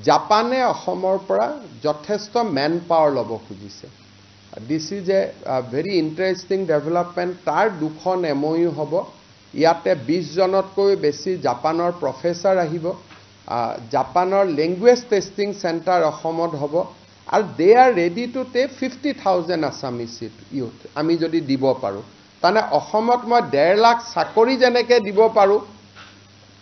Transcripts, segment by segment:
জাপানে অসমৰ পৰা যথেষ্ট মেন পাৱাৰ ল'ব খুজিছে this is a very interesting development তাৰ দুখন MOU হ'ব ইয়াতে 20 জনতকৈ বেছি জাপানৰ প্ৰফেছৰ আহিব জাপানৰ লেংগুৱেজ টেষ্টিং চেণ্টাৰ অসমত হ'ব আৰু they are ready to take 50,000 Assamese youth আমি যদি দিব পাৰোঁ তানে অসমত মই 1.5 লাখ চাকৰি যেনেকৈ দিব পাৰোঁ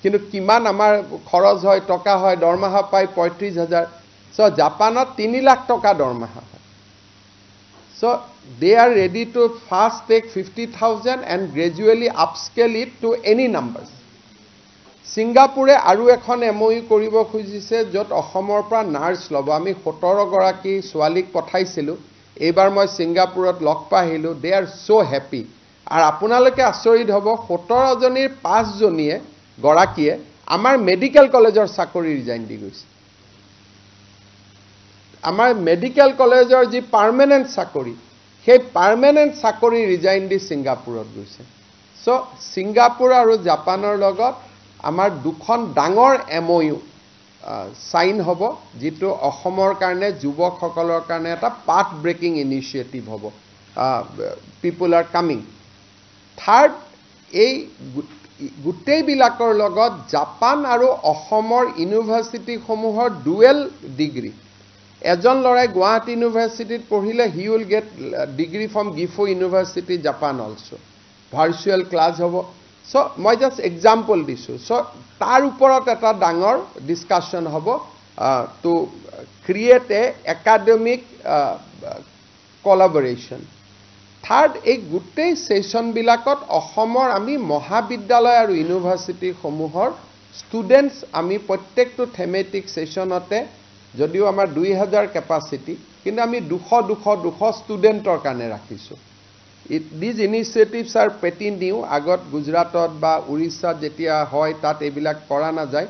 কিন্তু কিমান আমাৰ খৰচ হয় টকা হয় দৰমহা পাই 35,000 সো জাপানত 3 লাখ টকা দৰমহা হয় so they are ready to first take 50,000 and gradually upscale it to any numbers সিঙ্গাপুৰে আৰু এখন MOU কৰিব খুজিছে যত অসমৰ পৰা নাৰ্ছ লব আমি 17 গৰাকী ছোৱালীক পঠাইছিলো এইবাৰ মই সিঙ্গাপুৰত লগ পাইলো they are so happy আৰু আপোনালোকে আচৰিত হ'ব 17 জনীৰ 5 জনীয়ে গৰাকীয়ে আমাৰ মেডিকেল কলেজৰ চাকৰি ৰিজাইন দি গৈছে আমাৰ মেডিকেল কলেজৰ যি পাৰ্মানেন্ট চাকৰি সেই পাৰ্মানেন্ট চাকৰি ৰিজাইন দি সিঙ্গাপুৰত গৈছে সো সিঙ্গাপুৰ আৰু জাপানৰ লগত আমাৰ দুখন ডাঙৰ MOU সাইন হ'ব যেটো অসমৰ কাৰণে যুৱকসকলৰ কাৰণে এটা পাথ ব্ৰেকিং ইনিচিয়েটিভ হ'ব পিপল আৰ কামিং থাৰ্ড এই গুটেই বিলাকৰ লগত জাপান আৰু অসমৰ ইউনিভাৰ্সিটি সমূহৰ ডুৱেল ডিগ্ৰী এজন লৰাই গুৱাহাটী ইউনিভাৰ্সিটিত পঢ়িলে he will get degree from Gifu university Japan also virtual class হ'ব সো মই জাস্ট এক্সাম্পল দিছো সো তাৰ ওপৰত এটা ডাঙৰ ডিসকাশন হ'ব to create a academic collaboration third এই গুটেই সেশন বিলাকত অসমৰ আমি মহাবিদ্যালয় আৰু ইউনিভাৰ্সিটি সমূহৰ ষ্টুডেন্টস আমি প্ৰত্যেকটো থেমেটিক সেশনতে যদিও আমাৰ 2000 ক্যাপাসিটি কিন্তু আমি 200 ষ্টুডেন্টৰ কাৰণে ৰাখিছো these initiatives are pretty new আগত গুজৰাটত বা উৰিষ্যাত যেতিয়া হয় তাত এবিলাক কৰা না যায়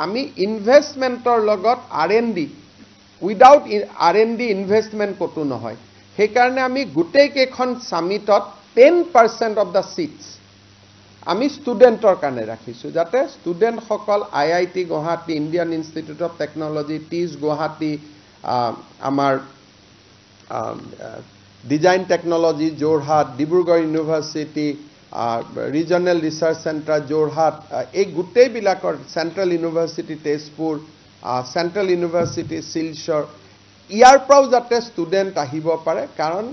আমি ইনভেষ্টমেন্টৰ লগত R&D উইদাউট R&D ইনভেষ্টমেন্ট কতো নহয় সেই কাৰণে আমি গুটেই কেখন সামিটত 10% অফ দা সিটস আমি ষ্টুডেন্টৰ কাৰণে ৰাখিছো যাতে ষ্টুডেন্ট সকল IIT Guwahati Indian Institute of Technology টিজ গুৱাহাটী আমাৰ design technology Jorhat Dibrugarh university regional research centre Jorhat এই গুটেই বিলাকৰ central university Tezpur central university Silchar ইয়াৰ পৰাও যাতে ষ্টুডেন্ট আহিব পাৰে কাৰণ